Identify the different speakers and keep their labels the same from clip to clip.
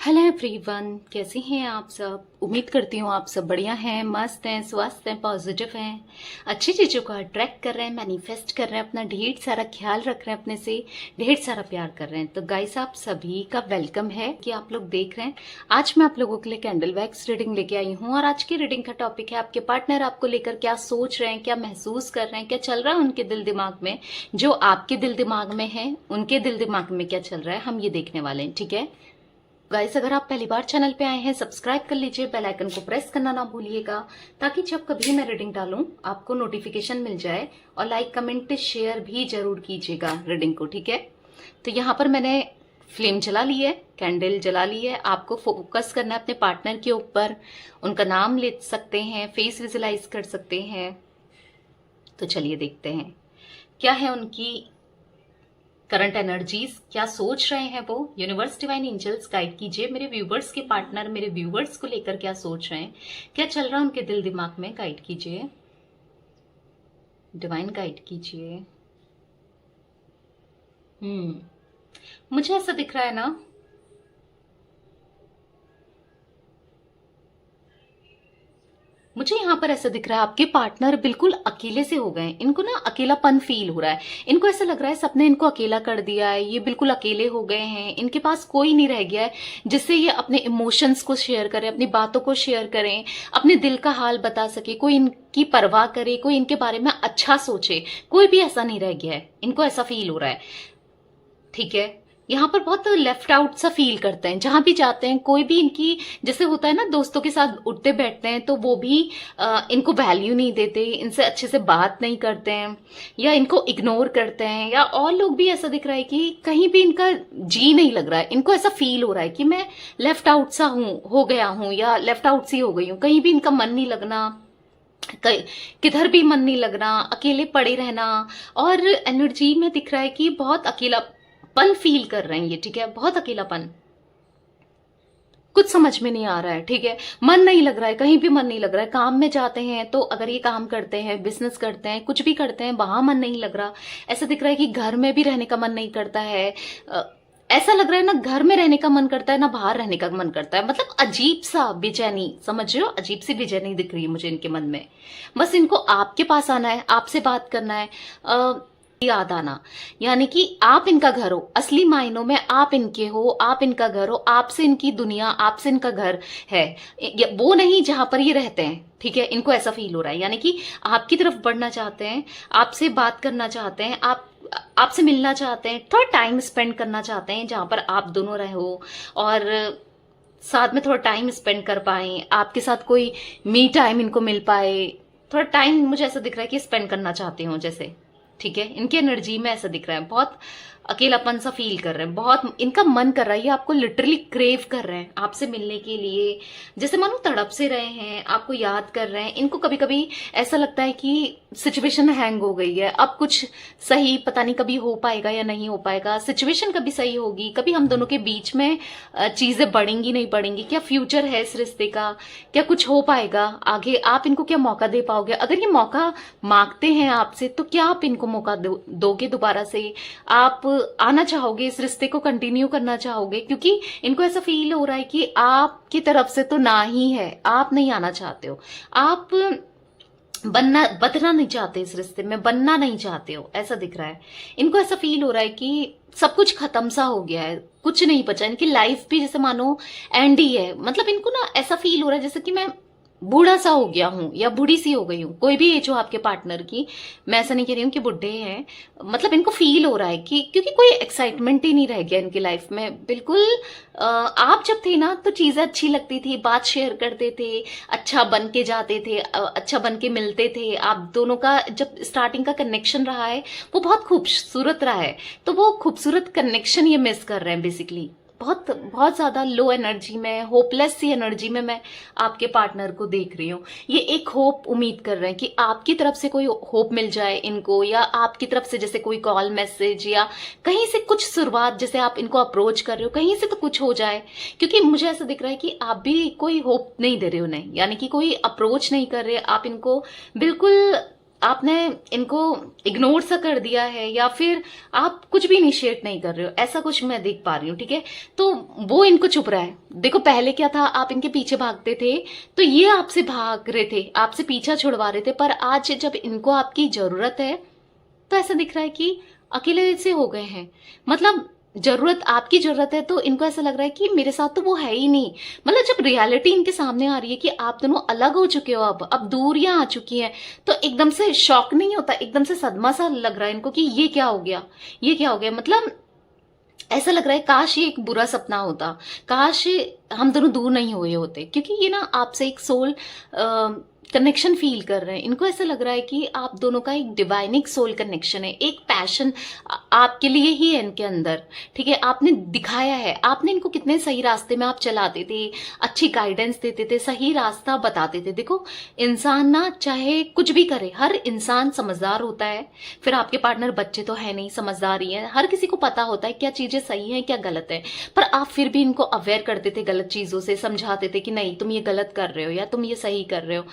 Speaker 1: Hello everyone, कैसे हैं आप सब। उम्मीद करती हूँ आप सब बढ़िया हैं, मस्त हैं, स्वस्थ हैं, पॉजिटिव हैं, अच्छी चीज़ों को अट्रैक्ट कर रहे हैं, मैनिफेस्ट कर रहे हैं, अपना ढेर सारा ख्याल रख रहे हैं, अपने से ढेर सारा प्यार कर रहे हैं। तो गाइस, आप सभी का वेलकम है कि आप लोग देख रहे हैं। आज मैं आप लोगों के लिए कैंडल वैक्स रीडिंग लेके आई हूँ और आज की रीडिंग का टॉपिक है आपके पार्टनर आपको लेकर क्या सोच रहे हैं, क्या महसूस कर रहे हैं, क्या चल रहा है उनके दिल दिमाग में। जो आपके दिल दिमाग में है, उनके दिल दिमाग में क्या चल रहा है, हम ये देखने वाले हैं। ठीक है गाइस, अगर आप पहली बार चैनल पे आए हैं, सब्सक्राइब कर लीजिए, बेल आइकन को प्रेस करना ना भूलिएगा, ताकि जब कभी मैं रीडिंग डालूं आपको नोटिफिकेशन मिल जाए। और लाइक कमेंट शेयर भी जरूर कीजिएगा रीडिंग को। ठीक है, तो यहाँ पर मैंने फ्लेम जला ली है, कैंडल जला ली है। आपको फोकस करना है अपने पार्टनर के ऊपर। उनका नाम ले सकते हैं, फेस विजुलाइज कर सकते हैं। तो चलिए देखते हैं क्या है उनकी करंट एनर्जीज, क्या सोच रहे हैं वो। यूनिवर्स डिवाइन एंजल्स गाइड कीजिए मेरे व्यूवर्स के पार्टनर मेरे व्यूवर्स को लेकर क्या सोच रहे हैं, क्या चल रहा है उनके दिल दिमाग में। गाइड कीजिए, डिवाइन गाइड कीजिए। मुझे ऐसा दिख रहा है ना, मुझे यहाँ पर ऐसा दिख रहा है आपके पार्टनर बिल्कुल अकेले से हो गए। इनको ना अकेलापन फील हो रहा है। इनको ऐसा लग रहा है सबने इनको अकेला कर दिया है, ये बिल्कुल अकेले हो गए हैं। इनके पास कोई नहीं रह गया है जिससे ये अपने इमोशंस को शेयर करें, अपनी बातों को शेयर करें, अपने दिल का हाल बता सके, कोई इनकी परवाह करे, कोई इनके बारे में अच्छा सोचे। कोई भी ऐसा नहीं रह गया है, इनको ऐसा फील हो रहा है। ठीक है, यहाँ पर बहुत लेफ्ट आउट सा फील करते हैं। जहां भी जाते हैं कोई भी इनकी, जैसे होता है ना दोस्तों के साथ उठते बैठते हैं तो वो भी इनको वैल्यू नहीं देते, इनसे अच्छे से बात नहीं करते हैं या इनको इग्नोर करते हैं। या और लोग भी ऐसा दिख रहा है कि कहीं भी इनका जी नहीं लग रहा है। इनको ऐसा फील हो रहा है कि मैं लेफ्ट आउट सा हो गया हूं या लेफ्ट आउट सी हो गई हूं। कहीं भी इनका मन नहीं लगना, किधर भी मन नहीं लगना, अकेले पड़े रहना। और एनर्जी में दिख रहा है कि बहुत अकेलापन फील कर रहे हैं ये। ठीक है, बहुत अकेलापन, कुछ समझ में नहीं आ रहा है। ठीक है, मन नहीं लग रहा है, कहीं भी मन नहीं लग रहा है। काम में जाते हैं तो अगर ये काम करते हैं, बिजनेस करते हैं, कुछ भी करते हैं, वहां मन नहीं लग रहा। ऐसा दिख रहा है कि घर में भी रहने का मन नहीं करता है। ऐसा लग रहा है ना घर में रहने का मन करता है ना बाहर रहने का मन करता है। मतलब अजीब सा बेचैनी, समझ रहे हो, अजीब सी बेचैनी दिख रही है मुझे इनके मन में। बस इनको आपके पास आना है, आपसे बात करना है, याद आना। यानी कि आप इनका घर हो, असली मायनों में आप इनके हो, आप इनका घर हो। आपसे इनकी दुनिया, आपसे इनका घर है, वो नहीं जहां पर ये रहते हैं। ठीक है, इनको ऐसा फील हो रहा है। यानी कि आपकी तरफ बढ़ना चाहते हैं, आपसे बात करना चाहते हैं, आपसे मिलना चाहते हैं, थोड़ा टाइम स्पेंड करना चाहते हैं जहां पर आप दोनों रहो और साथ में थोड़ा टाइम स्पेंड कर पाए, आपके साथ कोई मी टाइम इनको मिल पाए। थोड़ा टाइम मुझे ऐसा दिख रहा है कि स्पेंड करना चाहते हो जैसे। ठीक है, इनकी एनर्जी में ऐसा दिख रहा है, बहुत अकेलापन सा फील कर रहे हैं, बहुत इनका मन कर रहा है, ये आपको लिटरली क्रेव कर रहे हैं आपसे मिलने के लिए। जैसे मानो तड़प से रहे हैं, आपको याद कर रहे हैं। इनको कभी कभी ऐसा लगता है कि सिचुएशन हैंग हो गई है, अब कुछ सही पता नहीं कभी हो पाएगा या नहीं हो पाएगा। सिचुएशन कभी सही होगी, कभी हम दोनों के बीच में चीजें बढ़ेंगी नहीं बढ़ेंगी, क्या फ्यूचर है इस रिश्ते का, क्या कुछ हो पाएगा आगे, आप इनको क्या मौका दे पाओगे। अगर ये मौका मांगते हैं आपसे तो क्या आप इनको मौका दोगे दोबारा से। आप आना चाहोगे, इस रिश्ते को कंटिन्यू करना चाहोगे, क्योंकि इनको ऐसा फील हो रहा है कि आपकी तरफ से तो ना ही है, आप नहीं आना चाहते हो, आप बदलना नहीं चाहते, इस रिश्ते में बनना नहीं चाहते हो, ऐसा दिख रहा है। इनको ऐसा फील हो रहा है कि सब कुछ खत्म सा हो गया है, कुछ नहीं बचा। इनकी लाइफ भी जैसे मानो एंड ही है। मतलब इनको ना ऐसा फील हो रहा है जैसे कि मैं बूढ़ा सा हो गया हूं या बूढ़ी सी हो गई हूं। कोई भी एज हो आपके पार्टनर की, मैं ऐसा नहीं कह रही हूं कि बुढ़े हैं। मतलब इनको फील हो रहा है कि क्योंकि कोई एक्साइटमेंट ही नहीं रह गया इनकी लाइफ में बिल्कुल। आप जब थे ना तो चीजें अच्छी लगती थी, बात शेयर करते थे, अच्छा बन के जाते थे, अच्छा बन के मिलते थे। आप दोनों का जब स्टार्टिंग का कनेक्शन रहा है वो बहुत खूबसूरत रहा है। तो वो खूबसूरत कनेक्शन ये मिस कर रहे हैं बेसिकली। बहुत बहुत ज्यादा लो एनर्जी में, होपलेस सी एनर्जी में मैं आपके पार्टनर को देख रही हूँ। ये एक होप उम्मीद कर रहे हैं कि आपकी तरफ से कोई होप मिल जाए इनको, या आपकी तरफ से जैसे कोई कॉल मैसेज या कहीं से कुछ शुरुआत, जैसे आप इनको अप्रोच कर रहे हो कहीं से तो कुछ हो जाए। क्योंकि मुझे ऐसा दिख रहा है कि आप भी कोई होप नहीं दे रहे हो उन्हें, यानी कि कोई अप्रोच नहीं कर रहे आप इनको। बिल्कुल आपने इनको इग्नोर सा कर दिया है, या फिर आप कुछ भी इनिशिएट नहीं कर रहे हो, ऐसा कुछ मैं देख पा रही हूँ। ठीक है, तो वो इनको चुप रहा है। देखो पहले क्या था, आप इनके पीछे भागते थे तो ये आपसे भाग रहे थे, आपसे पीछा छुड़वा रहे थे, पर आज जब इनको आपकी जरूरत है तो ऐसा दिख रहा है कि अकेले से हो गए हैं। मतलब जरूरत, आपकी जरूरत है तो इनको ऐसा लग रहा है कि मेरे साथ तो वो है ही नहीं। मतलब जब रियलिटी इनके सामने आ रही है कि आप दोनों अलग हो चुके हो, अब दूरियां आ चुकी हैं, तो एकदम से शॉक नहीं होता, एकदम से सदमा सा लग रहा है इनको कि ये क्या हो गया, ये क्या हो गया। मतलब ऐसा लग रहा है काश ये एक बुरा सपना होता, काश हम दोनों दूर नहीं हुए होते, क्योंकि ये ना आपसे एक सोल कनेक्शन फील कर रहे हैं। इनको ऐसा लग रहा है कि आप दोनों का एक डिवाइनिक सोल कनेक्शन है, एक पैशन आपके लिए ही है इनके अंदर। ठीक है, आपने दिखाया है, आपने इनको कितने सही रास्ते में आप चलाते थे, अच्छी गाइडेंस देते थे, सही रास्ता बताते थे। देखो इंसान ना चाहे कुछ भी करे, हर इंसान समझदार होता है। फिर आपके पार्टनर बच्चे तो है नहीं, समझदार ही है, हर किसी को पता होता है क्या चीजें सही हैं क्या गलत है। पर आप फिर भी इनको अवेयर करते थे गलत चीजों से, समझाते थे कि नहीं तुम ये गलत कर रहे हो या तुम ये सही कर रहे हो।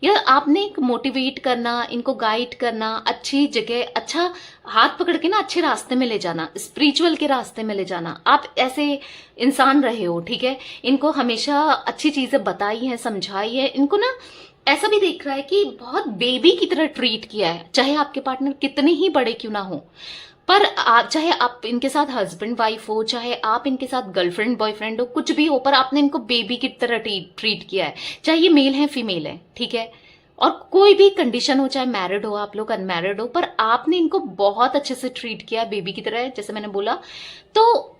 Speaker 1: या आपने एक मोटिवेट करना, इनको गाइड करना, अच्छी जगह, अच्छा हाथ पकड़ के ना अच्छे रास्ते में ले जाना, स्पिरिचुअल के रास्ते में ले जाना। आप ऐसे इंसान रहे हो। ठीक है, इनको हमेशा अच्छी चीजें बताई है, समझाई है। इनको ना ऐसा भी देख रहा है कि बहुत बेबी की तरह ट्रीट किया है, चाहे आपके पार्टनर कितने ही बड़े क्यों ना हो। पर चाहे आप इनके साथ हस्बैंड वाइफ हो, चाहे आप इनके साथ गर्लफ्रेंड बॉयफ्रेंड हो, कुछ भी हो, पर आपने इनको बेबी की तरह ट्रीट किया है, चाहे ये मेल है फीमेल है। ठीक है, और कोई भी कंडीशन हो, चाहे मैरिड हो आप लोग, अनमैरिड हो, पर आपने इनको बहुत अच्छे से ट्रीट किया बेबी की तरह, जैसे मैंने बोला। तो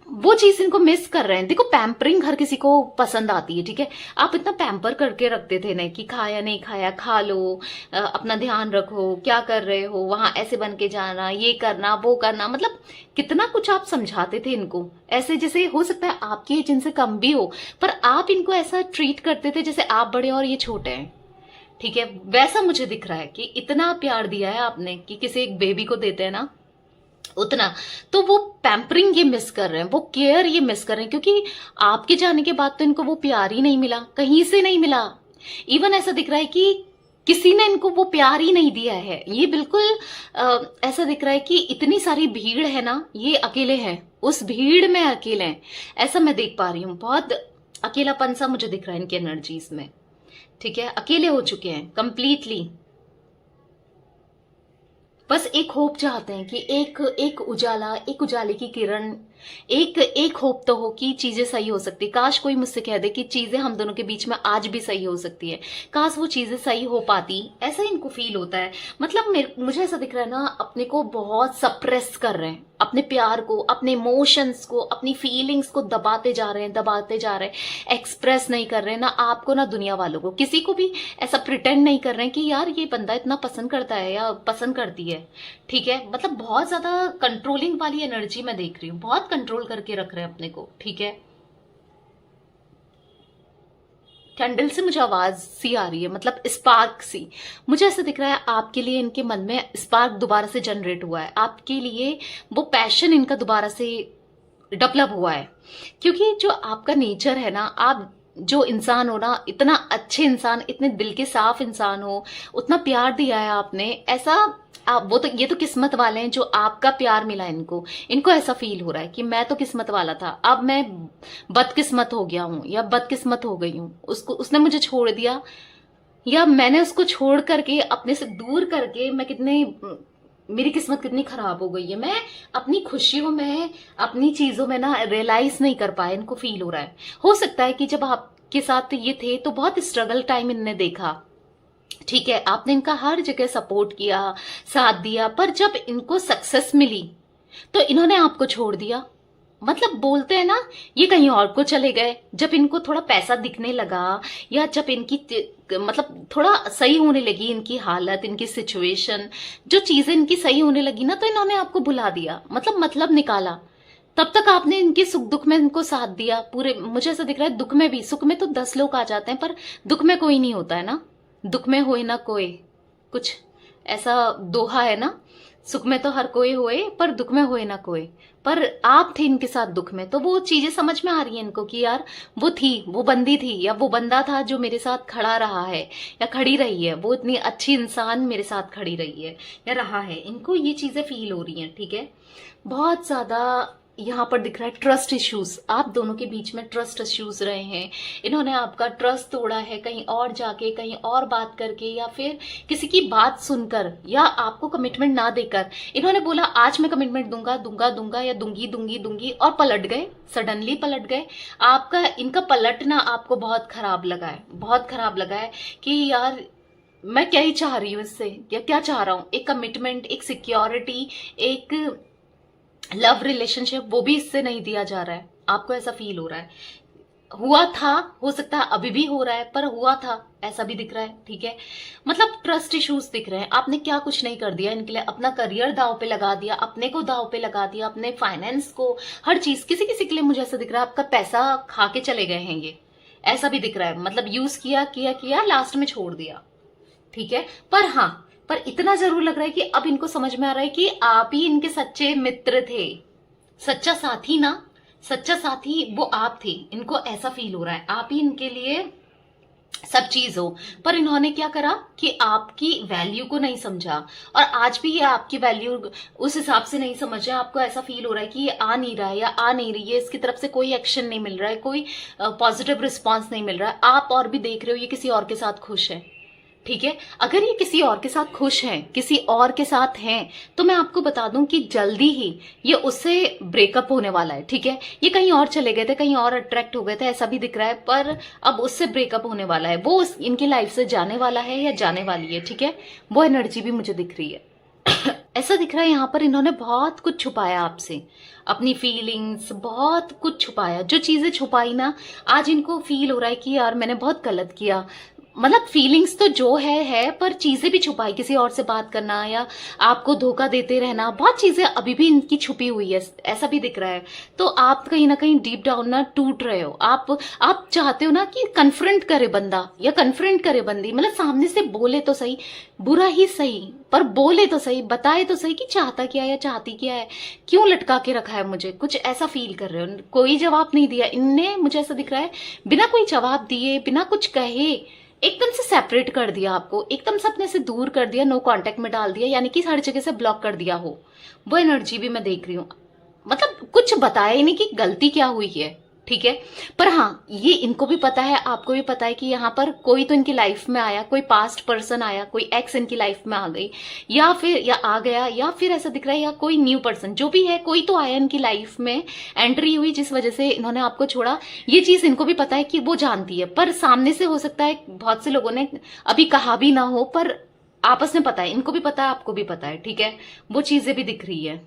Speaker 1: वो चीज इनको मिस कर रहे हैं। देखो पैम्परिंग हर किसी को पसंद आती है। ठीक है, आप इतना पैम्पर करके रखते थे ना कि खाया नहीं खाया, खा लो, अपना ध्यान रखो, क्या कर रहे हो, वहां ऐसे बन के जाना, ये करना वो करना, मतलब कितना कुछ आप समझाते थे इनको, ऐसे जैसे हो सकता है आपकी एज इनसे कम भी हो, पर आप इनको ऐसा ट्रीट करते थे जैसे आप बड़े और ये छोटे हैं। ठीक है, वैसा मुझे दिख रहा है कि इतना प्यार दिया है आपने कि किसी एक बेबी को देते हैं ना उतना। तो वो पैम्परिंग ये मिस कर रहे हैं, वो केयर ये मिस कर रहे हैं, क्योंकि आपके जाने के बाद तो इनको वो प्यार ही नहीं मिला, कहीं से नहीं मिला। इवन ऐसा दिख रहा है कि किसी ने इनको वो प्यार ही नहीं दिया है। ये बिल्कुल ऐसा दिख रहा है कि इतनी सारी भीड़ है ना, ये अकेले हैं, उस भीड़ में अकेले हैं, ऐसा मैं देख पा रही हूँ। बहुत अकेलापन सा मुझे दिख रहा है इनकी एनर्जीज में। ठीक है, अकेले हो चुके हैं कंप्लीटली। बस एक होप चाहते हैं कि एक उजाला, एक उजाले की किरण, एक होप तो हो कि चीजें सही हो सकती। काश कोई मुझसे कह दे कि चीजें हम दोनों के बीच में आज भी सही हो सकती है, काश वो चीजें सही हो पाती, ऐसा इनको फील होता है। मतलब मुझे ऐसा दिख रहा है ना, अपने को बहुत सप्रेस कर रहे हैं, अपने प्यार को, अपने इमोशंस को, अपनी फीलिंग्स को दबाते जा रहे हैं, दबाते जा रहे हैं, एक्सप्रेस नहीं कर रहे हैं, ना आपको ना दुनिया वालों को, किसी को भी ऐसा प्रिटेंड नहीं कर रहे हैं कि यार ये बंदा इतना पसंद करता है या पसंद करती है। ठीक है, मतलब बहुत ज्यादा कंट्रोलिंग वाली एनर्जी मैं देख रही हूँ, बहुत कंट्रोल करके रख रहे हैं अपने को। ठीक है, कैंडल से मुझे आवाज सी आ रही है, मतलब स्पार्क सी। मुझे ऐसा दिख रहा है आपके लिए इनके मन में स्पार्क दोबारा से जनरेट हुआ है, आपके लिए वो पैशन इनका दोबारा से डेवलप हुआ है। क्योंकि जो आपका नेचर है ना, आप जो इंसान हो ना, इतना अच्छे इंसान, इतने दिल के साफ इंसान हो, उतना प्यार दिया है आपने, ऐसा आप वो तो, ये तो किस्मत वाले हैं जो आपका प्यार मिला इनको। इनको ऐसा फील हो रहा है कि मैं तो किस्मत वाला था, अब मैं बदकिस्मत हो गया हूं या बदकिस्मत हो गई हूं, उसने मुझे छोड़ दिया या मैंने उसको छोड़ करके, अपने से दूर करके, मैं कितने, मेरी किस्मत कितनी खराब हो गई है। मैं अपनी खुशियों में, अपनी चीजों में ना रियलाइज नहीं कर पाया, इनको फील हो रहा है। हो सकता है कि जब आपके साथ ये थे तो बहुत स्ट्रगल टाइम इनने देखा। ठीक है, आपने इनका हर जगह सपोर्ट किया, साथ दिया, पर जब इनको सक्सेस मिली तो इन्होंने आपको छोड़ दिया। मतलब बोलते हैं ना, ये कहीं और को चले गए। जब इनको थोड़ा पैसा दिखने लगा, या जब इनकी मतलब थोड़ा सही होने लगी इनकी हालत, इनकी सिचुएशन, जो चीजें इनकी सही होने लगी ना, तो इन्होंने आपको भुला दिया, मतलब निकाला। तब तक आपने इनके सुख दुख में इनको साथ दिया पूरे। मुझे ऐसा दिख रहा है दुख में भी, सुख में तो 10 लोग आ जाते हैं, पर दुख में कोई नहीं होता है ना। दुख में होए ना कोई, कुछ ऐसा दोहा है ना, सुख में तो हर कोई होए पर दुख में होए ना कोई। पर आप थे इनके साथ दुख में, तो वो चीजें समझ में आ रही है इनको कि यार वो थी, वो बंदी थी, या वो बंदा था जो मेरे साथ खड़ा रहा है या खड़ी रही है, वो इतनी अच्छी इंसान मेरे साथ खड़ी रही है या रहा है। इनको ये चीजें फील हो रही हैं, ठीक है। बहुत ज्यादा यहाँ पर दिख रहा है ट्रस्ट इश्यूज, आप दोनों के बीच में ट्रस्ट इश्यूज रहे हैं। इन्होंने आपका ट्रस्ट तोड़ा है कहीं और जाके, कहीं और बात करके, या फिर किसी की बात सुनकर, या आपको कमिटमेंट ना देकर। इन्होंने बोला आज मैं कमिटमेंट दूंगा दूंगा दूंगा या दूंगी दूंगी दूंगी, और पलट गए, सडनली पलट गए। आपका इनका पलटना आपको बहुत खराब लगा है, बहुत खराब लगा है कि यार मैं क्या ही चाह रही हूँ इससे, या क्या चाह रहा हूँ, एक कमिटमेंट, एक सिक्योरिटी, एक लव रिलेशनशिप, वो भी इससे नहीं दिया जा रहा है। आपको ऐसा फील हो रहा है, हुआ था, हो सकता है अभी भी हो रहा है, पर हुआ था ऐसा भी दिख रहा है, ठीक है। मतलब ट्रस्ट इश्यूज दिख रहे हैं। आपने क्या कुछ नहीं कर दिया इनके लिए, अपना करियर दाव पे लगा दिया, अपने को दाव पे लगा दिया, अपने फाइनेंस को, हर चीज। किसी किसी के लिए मुझे ऐसा दिख रहा है आपका पैसा खा के चले गए हैं ये, ऐसा भी दिख रहा है। मतलब यूज किया किया किया, लास्ट में छोड़ दिया, ठीक है। पर हाँ, पर इतना जरूर लग रहा है कि अब इनको समझ में आ रहा है कि आप ही इनके सच्चे मित्र थे, सच्चा साथी ना, सच्चा साथी वो आप थे। इनको ऐसा फील हो रहा है आप ही इनके लिए सब चीज हो। पर इन्होंने क्या करा कि आपकी वैल्यू को नहीं समझा, और आज भी ये आपकी वैल्यू उस हिसाब से नहीं समझ रहा है। आपको ऐसा फील हो रहा है कि ये आ नहीं रहा है या आ नहीं रही है, इसकी तरफ से कोई एक्शन नहीं मिल रहा है, कोई पॉजिटिव रिस्पॉन्स नहीं मिल रहा है। आप और भी देख रहे हो ये किसी और के साथ खुश है, ठीक है। अगर ये किसी और के साथ खुश हैं, किसी और के साथ हैं, तो मैं आपको बता दूं कि जल्दी ही ये उससे ब्रेकअप होने वाला है, ठीक है। ये कहीं और चले गए थे, कहीं और अट्रैक्ट हो गए थे, ऐसा भी दिख रहा है, पर अब उससे ब्रेकअप होने वाला है। वो इनकी लाइफ से जाने वाला है या जाने वाली है, ठीक है। वो एनर्जी भी मुझे दिख रही है। ऐसा दिख रहा है यहाँ पर इन्होंने बहुत कुछ छुपाया आपसे, अपनी फीलिंग्स, बहुत कुछ छुपाया। जो चीजें छुपाई ना, आज इनको फील हो रहा है कि यार मैंने बहुत गलत किया। मतलब फीलिंग्स तो जो है, पर चीजें भी छुपाई, किसी और से बात करना या आपको धोखा देते रहना, बहुत चीजें अभी भी इनकी छुपी हुई है, ऐसा भी दिख रहा है। तो आप कहीं ना कहीं डीप डाउन ना टूट रहे हो। आप चाहते हो ना कि कन्फ्रंट करे बंदा या कन्फ्रंट करे बंदी, मतलब सामने से बोले तो सही, बुरा ही सही, पर बोले तो सही, बताए तो सही कि चाहता क्या है या चाहती क्या है, क्यों लटका के रखा है मुझे, कुछ ऐसा फील कर रहे हो। कोई जवाब नहीं दिया इनने, मुझे ऐसा दिख रहा है बिना कोई जवाब दिए, बिना कुछ कहे एकदम से सेपरेट कर दिया आपको, एकदम से अपने से दूर कर दिया, नो कांटेक्ट में डाल दिया, यानी कि हर जगह से ब्लॉक कर दिया हो। वो एनर्जी भी मैं देख रही हूँ। मतलब कुछ बताया ही नहीं कि गलती क्या हुई है, ठीक है। पर हाँ, ये इनको भी पता है, आपको भी पता है कि यहाँ पर कोई तो इनकी लाइफ में आया, कोई पास्ट पर्सन आया, कोई एक्स इनकी लाइफ में आ गई, या फिर या आ गया, या फिर ऐसा दिख रहा है या कोई न्यू पर्सन, जो भी है, कोई तो आया इनकी लाइफ में, एंट्री हुई जिस वजह से इन्होंने आपको छोड़ा। ये चीज इनको भी पता है कि वो जानती है, पर सामने से हो सकता है बहुत से लोगों ने अभी कहा भी ना हो, पर आपस में पता है, इनको भी पता है, आपको भी पता है, ठीक है। वो चीजें भी दिख रही है।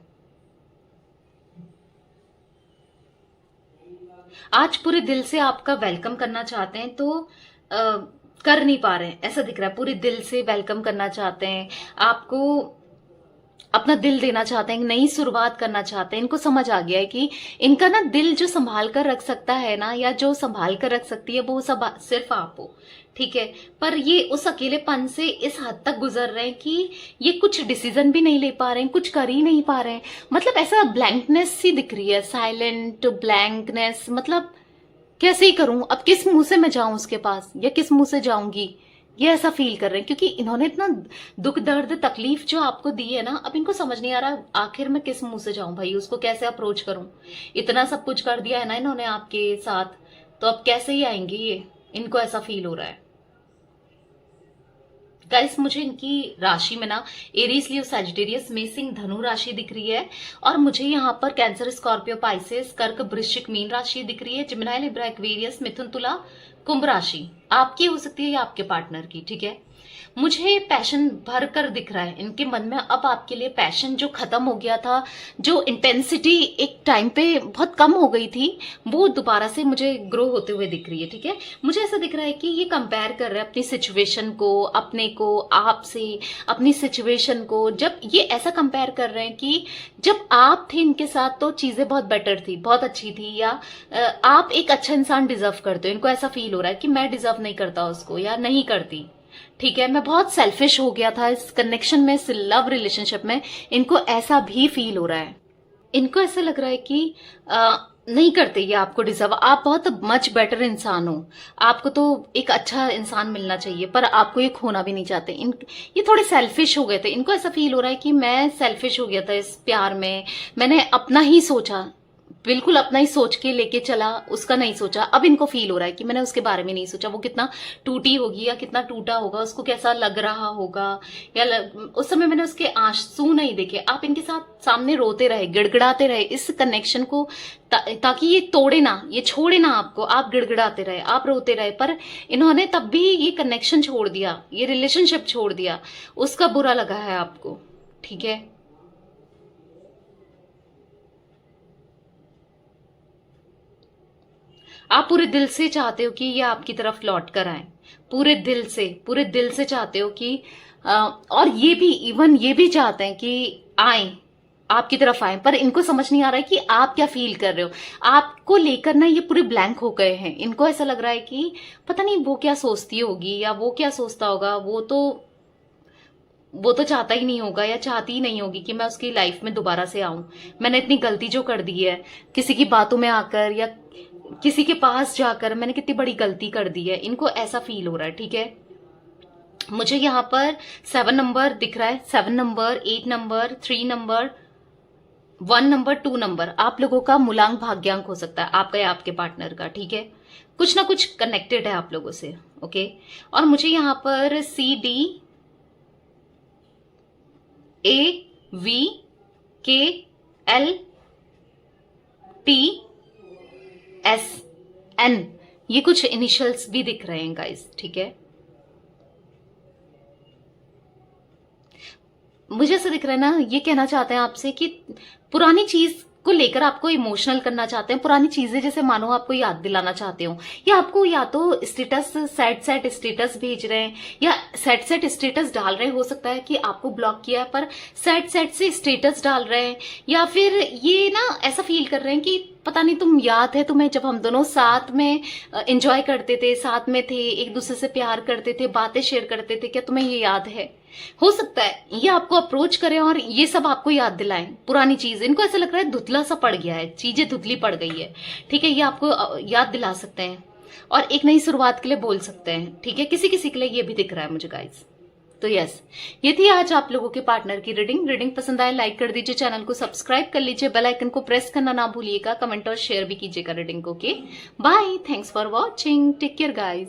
Speaker 1: आज पूरे दिल से आपका वेलकम करना चाहते हैं, तो कर नहीं पा रहे हैं, ऐसा दिख रहा है। पूरे दिल से वेलकम करना चाहते हैं, आपको अपना दिल देना चाहते हैं, नई शुरुआत करना चाहते हैं। इनको समझ आ गया है कि इनका ना दिल जो संभाल कर रख सकता है ना, या जो संभाल कर रख सकती है, वो सब सिर्फ आप हो, ठीक है। पर ये उस अकेलेपन से इस हद तक गुजर रहे हैं कि ये कुछ डिसीजन भी नहीं ले पा रहे हैं, कुछ कर ही नहीं पा रहे हैं। मतलब ऐसा ब्लैंकनेस सी दिख रही है, साइलेंट ब्लैंकनेस। मतलब कैसे ही करूं, अब किस मुंह से मैं जाऊं उसके पास, या किस मुंह से जाऊंगी, ये ऐसा फील कर रहे हैं। क्योंकि इन्होंने इतना दुख दर्द तकलीफ जो आपको दी है ना, अब इनको समझ नहीं आ रहा आखिर मैं किस मुंह से जाऊं भाई, उसको कैसे अप्रोच करूं। इतना सब कुछ कर दिया है ना इन्होंने आपके साथ, तो अब कैसे ही आएंगे ये, इनको ऐसा फील हो रहा है। गाइस, मुझे इनकी राशि में ना एरीज, लियो, सैजिटेरियस, मेषिंग, धनु राशि दिख रही है, और मुझे यहाँ पर कैंसर, स्कॉर्पियो, पाइसेस, कर्क, वृश्चिक, मीन राशि दिख रही है, जिमिनाई, लिब्रा, एक्वेरियस, मिथुन, तुला, कुंभ राशि आपकी हो सकती है या आपके पार्टनर की, ठीक है। मुझे पैशन भर कर दिख रहा है इनके मन में। अब आपके लिए पैशन जो खत्म हो गया था, जो इंटेंसिटी एक टाइम पे बहुत कम हो गई थी, वो दोबारा से मुझे ग्रो होते हुए दिख रही है, ठीक है। मुझे ऐसा दिख रहा है कि ये कंपेयर कर रहे हैं अपनी सिचुएशन को, अपने को आपसे, अपनी सिचुएशन को। जब ये ऐसा कंपेयर कर रहे हैं कि जब आप थे इनके साथ तो चीजें बहुत बेटर थी, बहुत अच्छी थी, या आप एक अच्छा इंसान डिजर्व करते हो। इनको ऐसा फील हो रहा है कि मैं डिजर्व नहीं करता उसको, या नहीं करती। ठीक है, मैं बहुत सेल्फिश हो गया था इस कनेक्शन में, इस लव रिलेशनशिप में। इनको ऐसा भी फील हो रहा है, इनको ऐसा लग रहा है कि नहीं करते ये आपको डिजर्व, आप बहुत मच बेटर इंसान हो, आपको तो एक अच्छा इंसान मिलना चाहिए, पर आपको ये खोना भी नहीं चाहते। ये थोड़े सेल्फिश हो गए थे, इनको ऐसा फील हो रहा है कि मैं सेल्फिश हो गया था इस प्यार में, मैंने अपना ही सोचा, बिल्कुल अपना ही सोच के लेके चला, उसका नहीं सोचा। अब इनको फील हो रहा है कि मैंने उसके बारे में नहीं सोचा, वो कितना टूटी होगी या कितना टूटा होगा, उसको कैसा लग रहा होगा, या उस समय मैंने उसके आंसू नहीं देखे। आप इनके साथ सामने रोते रहे, गिड़गिड़ाते रहे इस कनेक्शन को, ताकि ये तोड़े ना, ये छोड़े ना आपको, आप गिड़गिड़ाते रहे, आप रोते रहे, पर इन्होंने तब भी ये कनेक्शन छोड़ दिया, ये रिलेशनशिप छोड़ दिया, उसका बुरा लगा है आपको। ठीक है, आप पूरे दिल से चाहते हो कि ये आपकी तरफ लौट कर आए, पूरे दिल से चाहते हो कि और ये भी, इवन ये भी चाहते हैं कि आए, आपकी तरफ आए, पर इनको समझ नहीं आ रहा है कि आप क्या फील कर रहे हो। आपको लेकर ना ये पूरे ब्लैंक हो गए हैं, इनको ऐसा लग रहा है कि पता नहीं वो क्या सोचती होगी या वो क्या सोचता होगा, वो तो चाहता ही नहीं होगा या चाहती ही नहीं होगी कि मैं उसकी लाइफ में दोबारा से आऊं। मैंने इतनी गलती जो कर दी है, किसी की बातों में आकर या किसी के पास जाकर मैंने कितनी बड़ी गलती कर दी है, इनको ऐसा फील हो रहा है। ठीक है, मुझे यहाँ पर 7 नंबर दिख रहा है, 7 number, 8 number, 3 number, 1 number, 2 number. आप लोगों का मूलांक भाग्यांक हो सकता है, आपका या आपके पार्टनर का। ठीक है, कुछ ना कुछ कनेक्टेड है आप लोगों से। ओके, और मुझे यहाँ पर CD, AVKLTSN, ये कुछ इनिशियल्स भी दिख रहे हैं गाइस। ठीक है, मुझे ऐसा दिख रहा है ना, ये कहना चाहते हैं आपसे कि पुरानी चीज को लेकर आपको इमोशनल करना चाहते हैं, पुरानी चीजें जैसे मानो आपको याद दिलाना चाहते हो, या आपको या तो स्टेटस सैड स्टेटस भेज रहे हैं या सैड स्टेटस डाल रहे हैं। हो सकता है कि आपको ब्लॉक किया है पर सैड से स्टेटस डाल रहे हैं, या फिर ये ना ऐसा फील कर रहे हैं कि पता नहीं, तुम याद है तुम्हें जब हम दोनों साथ में एंजॉय करते थे, साथ में थे, एक दूसरे से प्यार करते थे, बातें शेयर करते थे, क्या तुम्हें ये याद है। हो सकता है ये आपको अप्रोच करें और ये सब आपको याद दिलाएं, पुरानी चीज। इनको ऐसा लग रहा है धुतला सा पड़ गया है, चीजें धुतली पड़ गई है। ठीक है, ये आपको याद दिला सकते हैं और एक नई शुरुआत के लिए बोल सकते हैं। ठीक है, किसी किसी के लिए ये भी दिख रहा है मुझे गाइस। तो यस, ये थी आज आप लोगों के पार्टनर की रीडिंग पसंद आए लाइक कर दीजिए, चैनल को सब्सक्राइब कर लीजिए, बेल आइकन को प्रेस करना ना भूलिएगा, कमेंट और शेयर भी कीजिएगा रीडिंग को। Okay, bye, thanks for watching, take care guys.